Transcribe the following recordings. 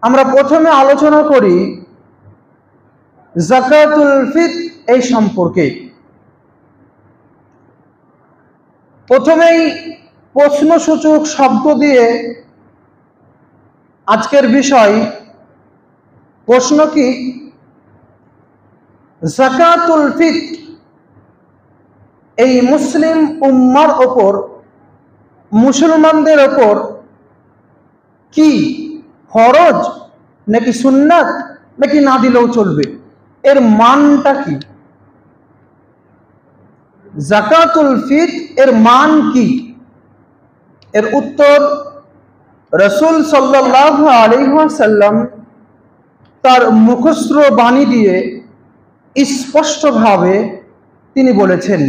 আমরা প্রথমে আলোচনা করি যাকাতুল ফিতর এই সম্পর্কে। প্রথমেই প্রশ্নসূচক শব্দ দিয়ে আজকের বিষয়। প্রশ্ন কি? যাকাতুল ফিতর এই মুসলিম উম্মার ওপর, মুসলমানদের ওপর কি ফরজ নাকি সুন্নাত নাকি না দিলেও চলবে? এর মানটা কি? যাকাতুল ফিতর এর মান কি? এর উত্তর রাসূল সাল্লাল্লাহু আলাইহি ওয়াসাল্লাম তার মুখস্থ বাণী দিয়ে স্পষ্টভাবে তিনি বলেছেন।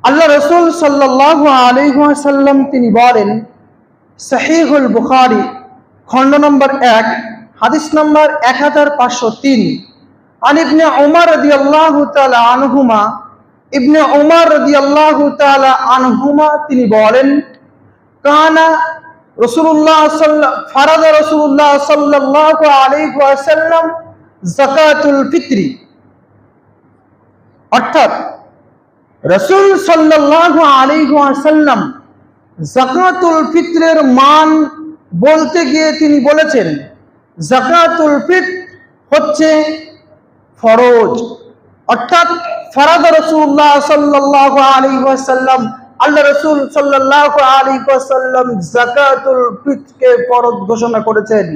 আল্লাহ রাসূল সাল্লাল্লাহু আলাইহি ওয়াসাল্লাম তিনি বলেন, সহিহুল বুখারী খণ্ড নম্বর 1 হাদিস নম্বর 1503, আন ইবনে উমর রাদিয়াল্লাহু তাআলা আনহুমা, ইবনে উমর রাদিয়াল্লাহু তাআলা আনহুমা তিনি বলেন, কানা রাসূলুল্লাহ ফারাদা রাসূলুল্লাহ সাল্লাল্লাহু আলাইহি ওয়াসাল্লাম যাকাতুল ফিতরি, অর্থাৎ রাসূল সাল্লাল্লাহু আলাইহি ওয়াসাল্লাম যাকাতুল ফিতরের মান বলতে গিয়ে তিনি বলেছেন, যাকাতুল ফিতর হচ্ছে ফরজ। অর্থাৎ ফারাদা রাসূলুল্লাহ সাল্লাল্লাহু আলাইহি ওয়াসাল্লাম, আল্লাহ রাসূল সাল্লাল্লাহু আলাইহি ওয়াসাল্লাম যাকাতুল ফিতরকে ফরজ ঘোষণা করেছেন।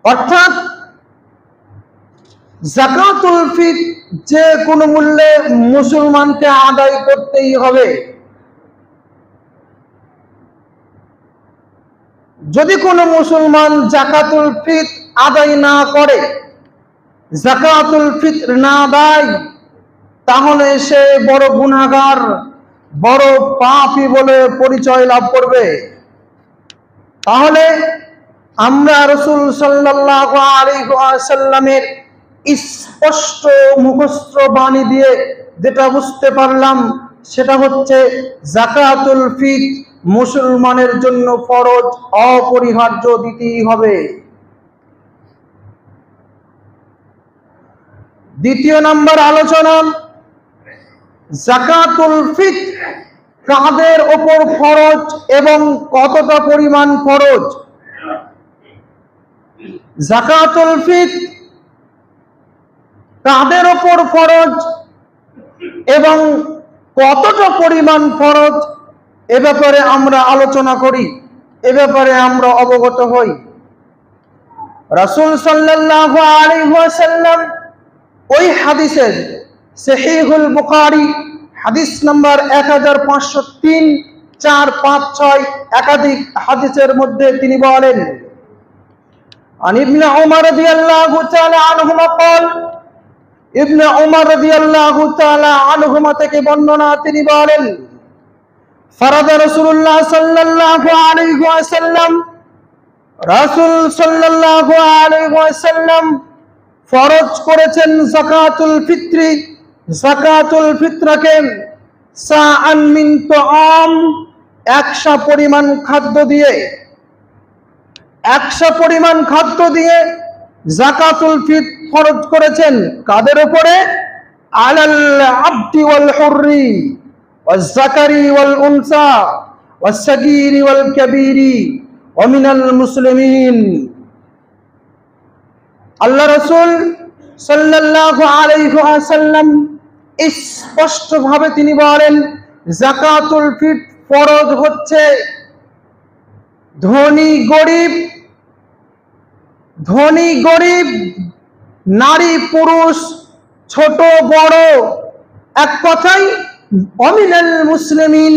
অর্থাৎ যাকাতুল ফিতর যে কোনো মূল্যে মুসলমানকে আদায় করতেই হবে। যদি কোনো মুসলমান যাকাতুল ফিতর আদায় না করে, যাকাতুল ফিতর না দেয়, তাহলে সে বড় গুনাহগার, বড় পাপী বলে পরিচয় লাভ করবে। তাহলে আমরা রাসূল সাল্লাল্লাহু আলাইহি ওয়াসাল্লামের স্পষ্ট মুখস্থ বাণী দিয়ে যেটা বুঝতে পারলাম সেটা হচ্ছে যাকাতুল ফিতর মুসলমানের জন্য ফরজ, অপরিহার্য, দিতেই হবে। দ্বিতীয় নম্বর আলোচনা, যাকাতুল ফিতর কাদের ওপর ফরজ এবং কতটা পরিমাণ ফরজ? যাকাতুল ফিতর কাদের ওপর ফরজ এবং কতটা পরিমাণ ফরজ, এ ব্যাপারে আমরা আলোচনা করি, এ ব্যাপারে আমরা অবগত হই। রাসূল সাল্লাল্লাহু আলাইহি ওয়াসাল্লাম ওই হাদিসের সহিহুল বুখারী হাদিস নাম্বার 1503, 4, 5, 6 একাধিক হাদিসের মধ্যে তিনি বলেন, আন ইবনে উমর রাদিয়াল্লাহু তাআলা আনহুমা قال, ইবনে উমর রাদিয়াল্লাহু তাআলা আনহুমা থেকে বর্ণনা, তিনি বলেন, ফারাদা রাসূলুল্লাহ সাল্লাল্লাহু আলাইহি ওয়াসাল্লাম, রাসূল সাল্লাল্লাহু আলাইহি ওয়াসাল্লাম ফরজ করেছেন যাকাতুল ফিতরি, যাকাতুল ফিতরকে সাআন মিন তুআম, 100 পরিমাণ খাদ্য দিয়ে, 100 পরিমাণ খাদ্য দিয়ে যাকাতুল ফিতর ফরজ করেছেন। কাদের উপরে? আলাল আবদি ওয়াল হুররি ওয়াজ যাকারি ওয়াল উনসা ওয়াস সাগীরি ওয়াল কাবীরি ওয়া মিনাল মুসলিমিন। আল্লাহ রাসূল সাল্লাল্লাহু আলাইহি ওয়াসাল্লাম স্পষ্টভাবে তিনি বলেন, যাকাতুল ফিতর ফরজ হচ্ছে ধনী গরিব, নারী পুরুষ, ছোট বড়, এক কথায় অমিনাল মুসলিমিন,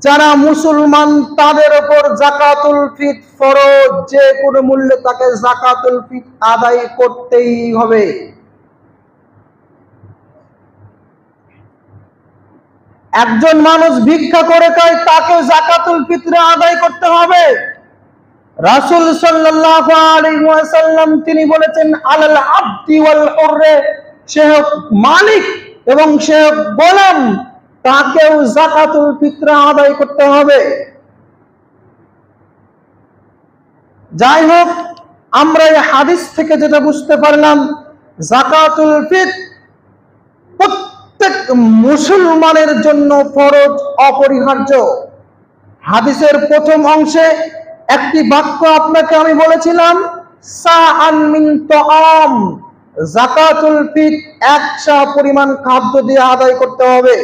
যারা মুসলমান তাদের উপর যাকাতুল ফিতর ফরজ। যে কোনো মূল্যে তাকে যাকাতুল ফিতর আদায় করতেই হবে। একজন মানুষ ভিক্ষা করে খায়, তাকে যাকাতুল ফিতর আদায় করতে হবে। রাসূল সাল্লাল্লাহু আলাইহি ওয়াসাল্লাম তিনি বলেছেন, আলাল আবদি ওয়াল হুররে, সে হোক মালিক এবং সে হোক গোলাম, তাকেও যাকাতুল ফিতরা আদায় করতে হবে। যাই হোক, আমরা এই হাদিস থেকে যেটা বুঝতে পারলাম, যাকাতুল ফিতর প্রত্যেক মুসলমানের জন্য ফরজ, অপরিহার্য। হাদিসের প্রথম অংশে একটি বাক্য আপনাকে আমি বলেছিলাম, সাআন মিন তাআম, যাকাতুল ফিতর এক সা পরিমাণ খাদ্য দিয়ে আদায় করতে হবে।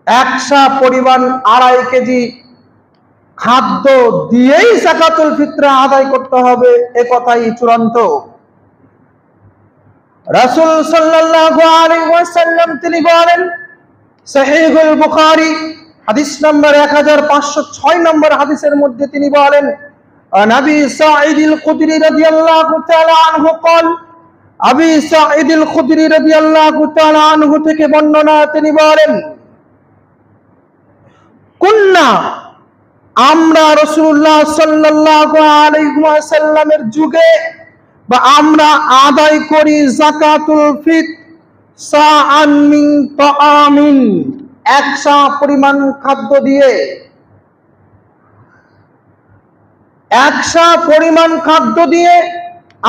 এক সা পরিমাণ 2.5 কেজি খাদ্য দিয়েই যাকাতুল ফিতর আদায় করতে হবে, এ কথাই চূড়ান্ত। রাসূল সাল্লাল্লাহু আলাইহি ওয়াসাল্লাম তিনি বলেন, সহিহুল বুখারী হাদিস নাম্বার 1506 নম্বর হাদিসের মধ্যে তিনি বলেন, নবী সাঈদুল খুদরি রাদিয়াল্লাহু তাআলা আনহু قال, আবি সাঈদুল খুদরি রাদিয়াল্লাহু তাআলা আনহু থেকে বর্ণনা, তিনি বলেন, কুন্না, আমরা রাসূলুল্লাহ সাল্লাল্লাহু আলাইহি ওয়াসাল্লামের যুগে বা আমরা আদায় করি যাকাতুল ফিতর সাআন মিন তাআমিন, এক সা পরিমাণ খাদ্য দিয়ে। এক সা পরিমাণ খাদ্য দিয়ে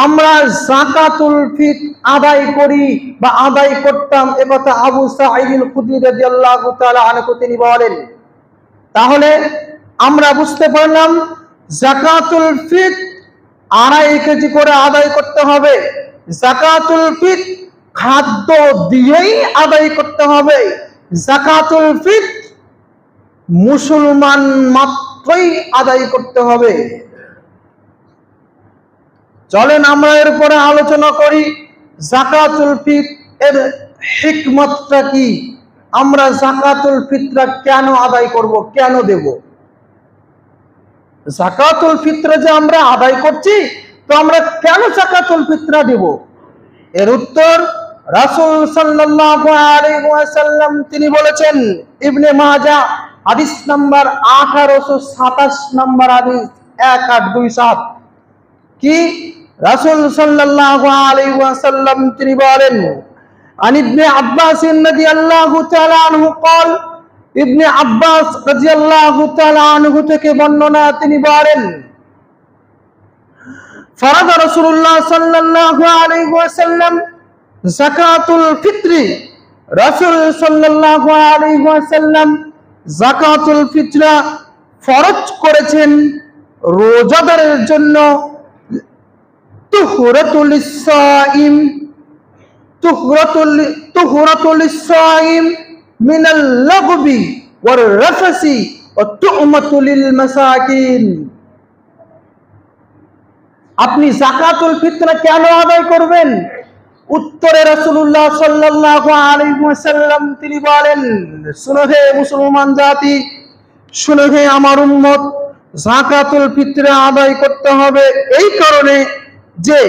আমরা যাকাতুল ফিতর আদায় করি বা আদায় করতাম, এ কথা আবু সাঈদুল খুদরি রাদিয়াল্লাহু তাআলা আনহু তিনি বলেন। তাহলে আমরা বুঝতে পারলাম যাকাতুল ফিতর 2.5 কেজি করে আদায় করতে হবে। যাকাতুল ফিতর খাদ্য দিয়েই আদায় করতে হবে। যাকাতুল ফিতর মুসলমান মাত্রই আদায় করতে হবে। চলেন আমরা এর পরে আলোচনা করি যাকাতুল ফিতর এর হিকমতটা কি, আমরা যাকাতুল ফিতর কেন আদায় করব, কেন দেব। যাকাতুল ফিতর যে আমরা আদায় করছি, তো আমরা কেন যাকাতুল ফিতর দেব? এর উত্তর রাসূল সাল্লাল্লাহু আলাইহি ওয়াসাল্লাম তিনি বলেছেন, ইবনে মাজাহ হাদিস নাম্বার 1827 নম্বর হাদিস, 1827, কি রাসূল সাল্লাল্লাহু আলাইহি ওয়াসাল্লাম তিনি বলেন, আন ইবনে আব্বাস রাদিয়াল্লাহু তাআলা আনহু قال, ইবনে আব্বাস রাদিয়াল্লাহু তাআলা আনহু থেকে বর্ণনা, তিনি বলেন, ফরদ রাসূলুল্লাহ সাল্লাল্লাহু আলাইহি ওয়াসাল্লাম যাকাতুল ফিতরি, রাসূল সাল্লাল্লাহু আলাইহি ওয়াসাল্লাম যাকাতুল ফিতর ফরজ করেছেন রোজাদারের জন্য, তুহরাতুল লিস-সাইম, তুহরাতুল লিস-সাইম মিনাল লাগবি ওয়ার রাফসি ওয়া তু'মাতুল লিল মাসাকিন। আপনি যাকাতুল ফিতর কেন আদায় করবেন? উত্তরে রাসূলুল্লাহ সাল্লাল্লাহু আলাইহি ওয়াসাল্লাম তিনি বলেন, শুনো হে মুসলমান জাতি, শুনো হে আমার উম্মত, যাকাতুল ফিতর আদায় করতে হবে এই কারণে যে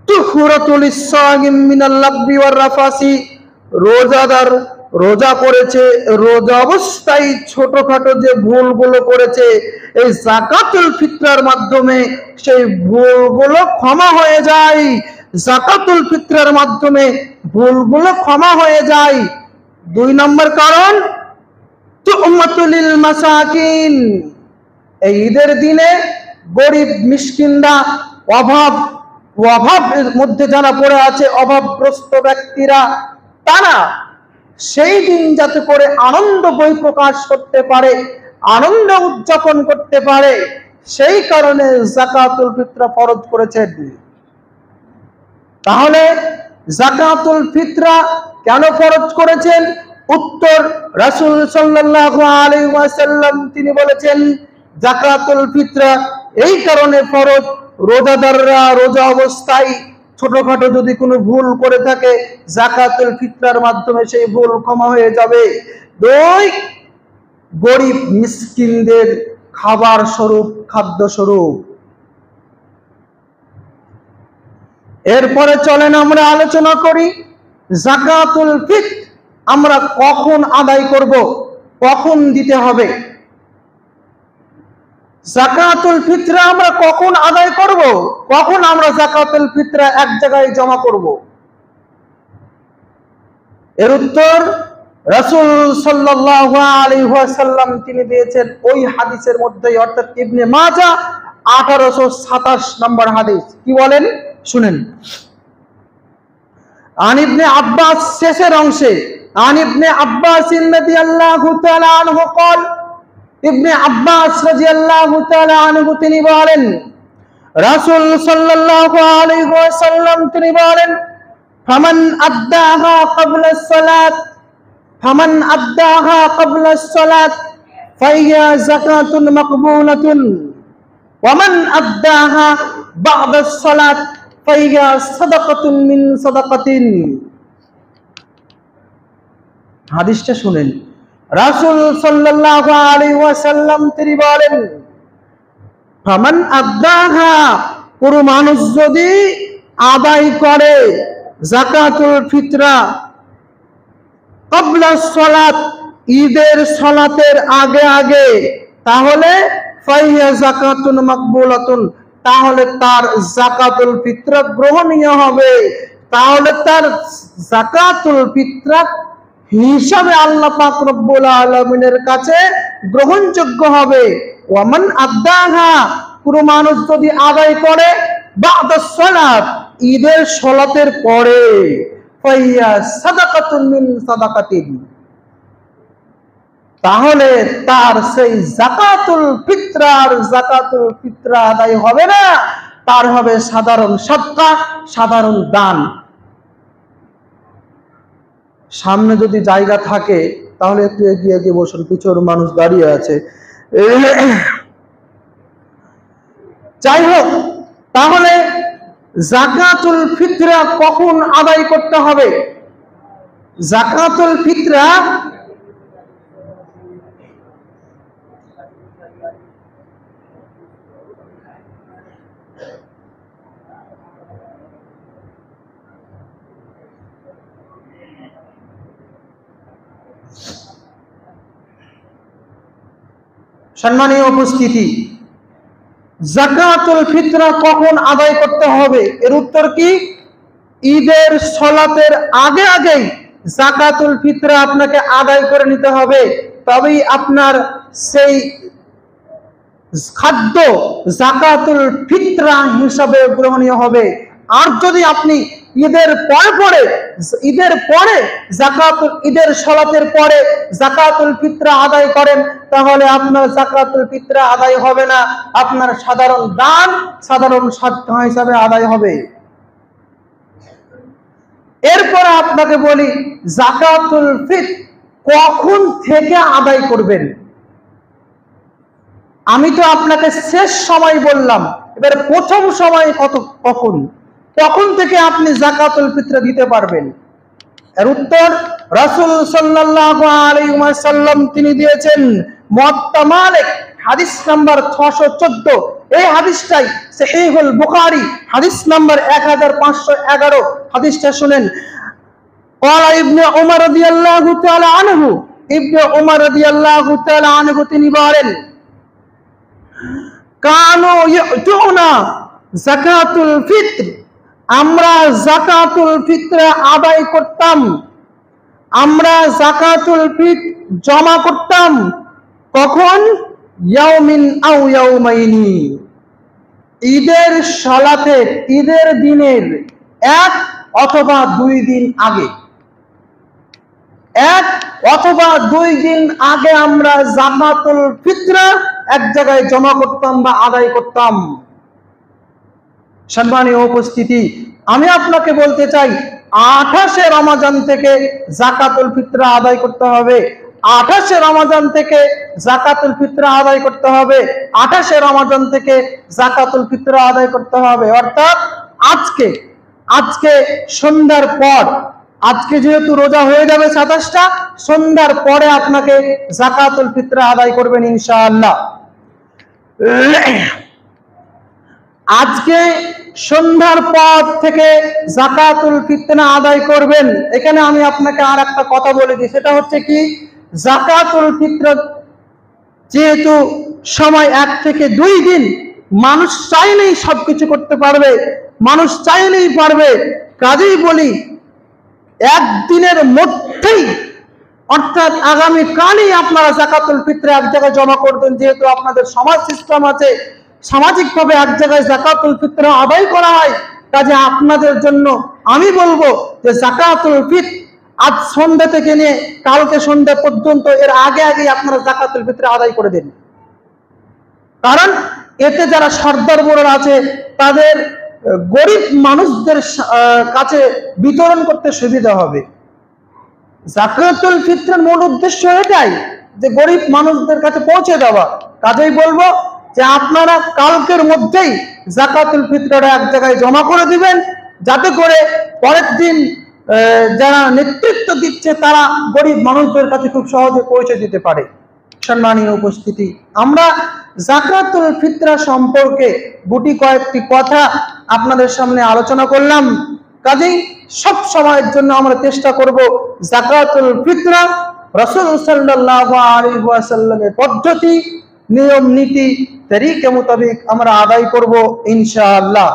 তুহরাতুল লিস-সাইম মিনাল লাগবি ওয়ার রাফাসি, রোজাদার রোজা করেছে, রোজা অবস্থায় ছোটখাটো যে ভুলগুলো করেছে, এই যাকাতুল ফিতরের মাধ্যমে সেই ভুলগুলো ক্ষমা হয়ে যায়। যাকাতুল ফিতরের মাধ্যমে ভুলগুলো ক্ষমা হয়ে যায়। 2 নম্বর কারণ, তু'মাতুল লিল মাসাকিন, এই ঈদের দিনে গরিব মিসকিনরা, অভাবের মধ্যে যারা পড়ে আছে, অভাবগ্রস্ত ব্যক্তিরা, তারা সেই দিন যাতে করে আনন্দ বহিঃপ্রকাশ করতে পারে, আনন্দ উদযাপন করতে পারে, সেই কারণে যাকাতুল ফিতর ফরজ করেছেন। তাহলে যাকাতুল ফিতর কেন ফরজ করেছেন? উত্তর, রাসূল সাল্লাল্লাহু আলাইহি ওয়াসাল্লাম তিনি বলেছেন, যাকাতুল ফিতর এই কারণে ফরজ, রোজাদাররা রোজা অবস্থায় ছোটখাটো যদি কোনো ভুল করে থাকে, যাকাতুল ফিতরের মাধ্যমে সেই ভুল ক্ষমা হয়ে যাবে। 2, গরিব মিসকিনদের খাবার স্বরূপ, খাদ্য স্বরূপ। এরপরে চলেন আমরা আলোচনা করি যাকাতুল ফিতর আমরা কখন আদায় করব, কখন দিতে হবে। যাকাতুল ফিতর আমরা কখন আদায় করব, কখন আমরা যাকাতুল ফিতর এক জায়গায় জমা করব? এর উত্তর রাসূল সাল্লাল্লাহু আলাইহি ওয়াসাল্লাম তিনি দিয়েছেন ওই হাদিসের মধ্যেই, অর্থাৎ ইবনে মাজাহ 1827 নম্বর হাদিস। কি বলেন শুনেন। আন ইবনে আব্বাস, শেষের অংশে, আন ইবনে আব্বাস রাদিয়াল্লাহু তাআলা আনহু قال, ইবনে আব্বাস রাদিয়াল্লাহু তাআলা আনহু তিনি বলেন রাসূল সাল্লাল্লাহু আলাইহি ওয়াসাল্লাম তিনি বলেন ফামান আদ্দাহা ক্বাবলা আস-সালাত, ফামান আদ্দাহা ক্বাবলা আস-সালাত ফাহিয়া যাকাতুন মাকবুলাতুন ওয়া মান আদ্দাহা বা'দা আস-সালাত ফাহিয়া সাদাকাতুন মিন সাদাকাতিন। হাদিসটা শুনেন। রাসূল সাল্লাল্লাহু আলাইহি ওয়াসাল্লাম তিনি বলেন ফামান আদ্দাহা, কোন মানুষ যদি আদায় করে যাকাতুল ফিতরা ক্বাবলা সালাত, ঈদের সালাতের আগে আগে, তাহলে ফাহিয়া যাকাতুন মাকবুলাতুন, তাহলে তার যাকাতুল ফিতরা গ্রহণীয় হবে, তাহলে তার যাকাতুল ফিতরা হিসাবে আল্লাহ পাক রব্বুল আলামিনের কাছে গ্রহণযোগ্য হবে। ওয়ামান আদ্দাহা, কোন মানুষ যদি আদায় করে বা'দা সালাত, ঈদের সালাতের পরে, ফাইয়া সাদাকাতুন মিন সাদাকাতিন, তাহলে তার সেই যাকাতুল ফিতরা আদায় হবে না, তার হবে সাধারণ সাদকা, সাধারণ দান। সামনে যদি জায়গা থাকে তাহলে একটু এগিয়ে গিয়ে বসুন, পিছর মানুষ দাঁড়িয়ে আছে। যাই হোক, তাহলে যাকাতুল ফিতরা কখন আদায় করতে হবে? যাকাতুল ফিতরা সম্মানীয় উপস্থিতি, যাকাতুল ফিতরা কখন আদায় করতে হবে? এর উত্তর কি? ঈদের সালাতের আগে আগেই যাকাতুল ফিতরা আপনাকে আদায় করে নিতে হবে, তবেই আপনার সেই খাদ্য যাকাতুল ফিতরা হিসাবে গ্রহণীয় হবে। আর যদি আপনি ঈদের পরে ঈদের সালাতের পরে যাকাতুল ফিতরা আদায় করেন, তাহলে আপনার যাকাতুল ফিতরা আদায় হবে না, আপনার সাধারণ দান, সাধারণ সাদকা হিসাবে আদায় হবে। এরপরে আপনাকে বলি যাকাতুল ফিতর কখন থেকে আদায় করবেন। আমি তো আপনাকে শেষ সময় বললাম, এবার প্রথম সময় কখন থেকে আপনি যাকাতুল ফিতরা দিতে পারবেন? এর উত্তর রাসূল সাল্লাল্লাহু আলাইহি ওয়াসাল্লাম তিনি দিয়েছেন মুওয়াত্তা মালিক হাদিস নাম্বার 614। এই হাদিসটাই সহিহুল বুখারী হাদিস নাম্বার 1511। হাদিসটা শুনেন। ক্বালা ইবনে উমর রাদিয়াল্লাহু তাআলা আনহু, ইবনে উমর রাদিয়াল্লাহু তাআলা আনহু তিনি বলেন কানু ইউতুনা যাকাতুল ফিতর, আমরা যাকাতুল ফিতরা আদায় করতাম, আমরা যাকাতুল ফিতর জমা করতাম কখন? ইয়াউমিন আও ইয়াউমাইনি, ঈদের সালাতের, ঈদের দিনের 1 অথবা 2 দিন আগে, 1 অথবা 2 দিন আগে আমরা যাকাতুল ফিতরা এক জায়গায় জমা করতাম বা আদায় করতাম। সম্মানীয় উপস্থিতি, আমি আপনাকে বলতে চাই 28শে রমজান থেকে যাকাতুল ফিতরা আদায় করতে হবে, 28শে রমজান থেকে যাকাতুল ফিতরা আদায় করতে হবে, 28শে রমজান থেকে যাকাতুল ফিতরা আদায় করতে হবে। অর্থাৎ আজকে সন্ধ্যার পর, আজকে যেহেতু রোজা হয়ে যাবে 27টা, সন্ধ্যার পরে আপনাকে যাকাতুল ফিতরা আদায় করবেন ইনশাআল্লাহ। আজকে সন্ধ্যার পর থেকে যাকাতুল ফিতরা আদায় করবেন। এখানে আমি আপনাকে আর একটা কথা বলে দিই, সেটা হচ্ছে কি, যাকাতুল ফিতরা যেহেতু সময় 1 থেকে 2 দিন, মানুষ চাইলেই সবকিছু করতে পারবে, মানুষ চাইলেই পারবে। কাজেই বলি একদিনের মধ্যে মধ্যেই অর্থাৎ আগামী কালই আপনারা যাকাতুল ফিত্র এক জায়গায় জমা করবেন। যেহেতু আপনাদের সমাজ সিস্টেম আছে, সামাজিকভাবে এক জায়গায় যাকাতুল ফিত্র আদায় করা হয়, কাজে আপনাদের জন্য আমি বলবো যে যাকাতুল ফিত্র আজ সন্ধ্যা থেকে নিয়ে কালকে সন্ধ্যা পর্যন্ত এর আগে আগে আপনারা যাকাতুল ফিত্র আদায় করে দিন। কারণ এতে যারা সর্দার বোনেরা আছে তাদের গরিব মানুষদের কাছে বিতরণ করতে সুবিধা হবে। যাকাতুল ফিত্রের মূল উদ্দেশ্য এটাই যে গরিব মানুষদের কাছে পৌঁছে দেওয়া। কাজেই বলবো যে আপনারা কালকের মধ্যেই যাকাতুল ফিত্রটা এক জায়গায় জমা করে দিবেন, যাতে করে পরের দিন যারা নেতৃত্ব দিচ্ছে তারা গরিব মানুষদের কাছে খুব সহজে পৌঁছে দিতে পারে। সম্মানীয় উপস্থিতি, আমরা যাকাতুল ফিত্র সম্পর্কে গুটি কয়েকটি কথা আপনাদের সামনে আলোচনা করলাম। কাজেই সব সময়ের জন্য আমরা চেষ্টা করব যাকাতুল ফিত্র রাসূল সাল্লাল্লাহু আলাইহি ওয়াসাল্লামের পদ্ধতি, নিয়ম নীতি, তরিকা মোতাবেক আমরা আদায় করব ইনশাআল্লাহ।